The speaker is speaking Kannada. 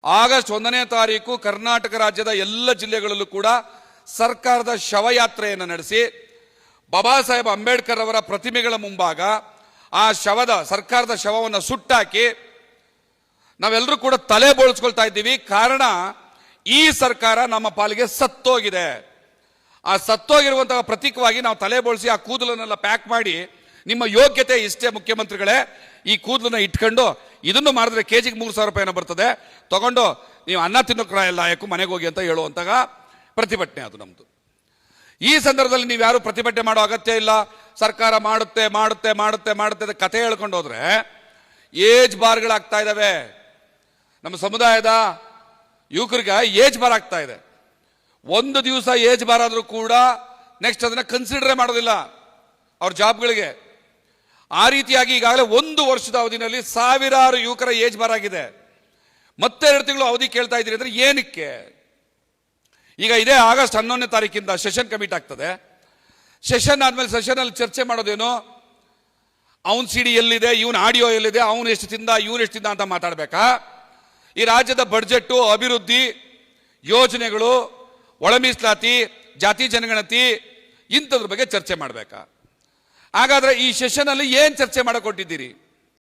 ಆಗಸ್ಟ್ 1ನೇ ತಾರೀಕು ಕರ್ನಾಟಕ ರಾಜ್ಯದ ಎಲ್ಲ ಜಿಲ್ಲೆಗಳಲ್ಲೂ ಕೂಡ ಸರ್ಕಾರದ ಶವಯಾತ್ರೆಯನ್ನು ನಡೆಸಿ ಬಾಬಾ ಸಾಹೇಬ್ ಅಂಬೇಡ್ಕರ್ ಅವರ ಪ್ರತಿಮೆಗಳ ಮುಂಭಾಗ ಆ ಸರ್ಕಾರದ ಶವವನ್ನು ಸುಟ್ಟಾಕಿ ನಾವೆಲ್ಲರೂ ಕೂಡ ತಲೆ ಬೋಳಿಸ್ಕೊಳ್ತಾ ಇದ್ದೀವಿ. ಕಾರಣ ಈ ಸರ್ಕಾರ ನಮ್ಮ ಪಾಲಿಗೆ ಸತ್ತೋಗಿದೆ. ಆ ಸತ್ತೋಗಿರುವಂತಹ ಪ್ರತೀಕವಾಗಿ ನಾವು ತಲೆ ಬೋಳಿಸಿ ಆ ಕೂದಲನ್ನೆಲ್ಲ ಪ್ಯಾಕ್ ಮಾಡಿ, ನಿಮ್ಮ ಯೋಗ್ಯತೆ ಇಷ್ಟೇ ಮುಖ್ಯಮಂತ್ರಿಗಳೇ, ಈ ಕೂದಲನ್ನ ಇಟ್ಕೊಂಡು ಇದನ್ನು ಮಾಡಿದ್ರೆ ಕೆಜಿಗೆ 3,000 ರೂಪಾಯಿನ ಬರ್ತದೆ, ತಗೊಂಡು ನೀವು ಅನ್ನ ತಿನ್ನೋಕೆ ಲಾಯಕ್ಕೂ ಮನೆಗೆ ಹೋಗಿ ಅಂತ ಹೇಳುವಂತಹ ಪ್ರತಿಭಟನೆ ಅದು ನಮ್ದು. ಈ ಸಂದರ್ಭದಲ್ಲಿ ನೀವು ಯಾರು ಪ್ರತಿಭಟನೆ ಮಾಡೋ ಅಗತ್ಯ ಇಲ್ಲ. ಸರ್ಕಾರ ಮಾಡುತ್ತೆ ಮಾಡುತ್ತೆ ಮಾಡುತ್ತೆ ಮಾಡುತ್ತೆ ಅಂತ ಕಥೆ ಹೇಳ್ಕೊಂಡು ಹೋದ್ರೆ ಏಜ್ ಬಾರ್ಗಳಾಗ್ತಾ ಇದಾವೆ. ನಮ್ಮ ಸಮುದಾಯದ ಯುವಕರಿಗೆ ಏಜ್ ಬಾರ್ ಆಗ್ತಾ ಇದೆ. ಒಂದು ದಿವಸ ಏಜ್ ಬಾರ್ ಆದ್ರೂ ಕೂಡ ನೆಕ್ಸ್ಟ್ ಅದನ್ನ ಕನ್ಸಿಡರೇ ಮಾಡೋದಿಲ್ಲ ಅವ್ರ ಜಾಬ್ಗಳಿಗೆ. ಆ ರೀತಿಯಾಗಿ ಈಗಾಗಲೇ 1 ವರ್ಷದ ಅವಧಿನಲ್ಲಿ ಸಾವಿರಾರು ಯುವಕರ ಏಜ್ ಬಾರ್ ಆಗಿದೆ. ಮತ್ತೆ 2 ತಿಂಗಳು ಅವಧಿ ಕೇಳ್ತಾ ಇದ್ದೀರಿ ಅಂದ್ರೆ ಏನಕ್ಕೆ? ಈಗ ಇದೇ ಆಗಸ್ಟ್ 11ನೇ ತಾರೀಕಿಂದ ಸೆಷನ್ ಕಮಿಟ್ ಆಗ್ತದೆ. ಸೆಷನ್ ಆದ್ಮೇಲೆ ಸೆಷನ್ ಅಲ್ಲಿ ಚರ್ಚೆ ಮಾಡೋದೇನು, ಅವನ್ ಸಿಡಿ ಎಲ್ಲಿದೆ, ಇವನ್ ಆಡಿಯೋ ಎಲ್ಲಿದೆ, ಅವನು ಎಷ್ಟು ತಿಂದ, ಇವನು ಎಷ್ಟು ತಿಂದ ಅಂತ ಮಾತಾಡ್ಬೇಕಾ? ಈ ರಾಜ್ಯದ ಬಡ್ಜೆಟ್, ಅಭಿವೃದ್ಧಿ ಯೋಜನೆಗಳು, ಒಳ ಮೀಸಲಾತಿ, ಜಾತಿ ಜನಗಣತಿ ಇಂಥದ್ರ ಬಗ್ಗೆ ಚರ್ಚೆ ಮಾಡ್ಬೇಕಾ? ಹಾಗಾದ್ರೆ ಈ ಸೆಷನ್ ಅಲ್ಲಿ ಏನ್ ಚರ್ಚೆ ಮಾಡಕೊಟ್ಟಿದ್ದೀರಿ?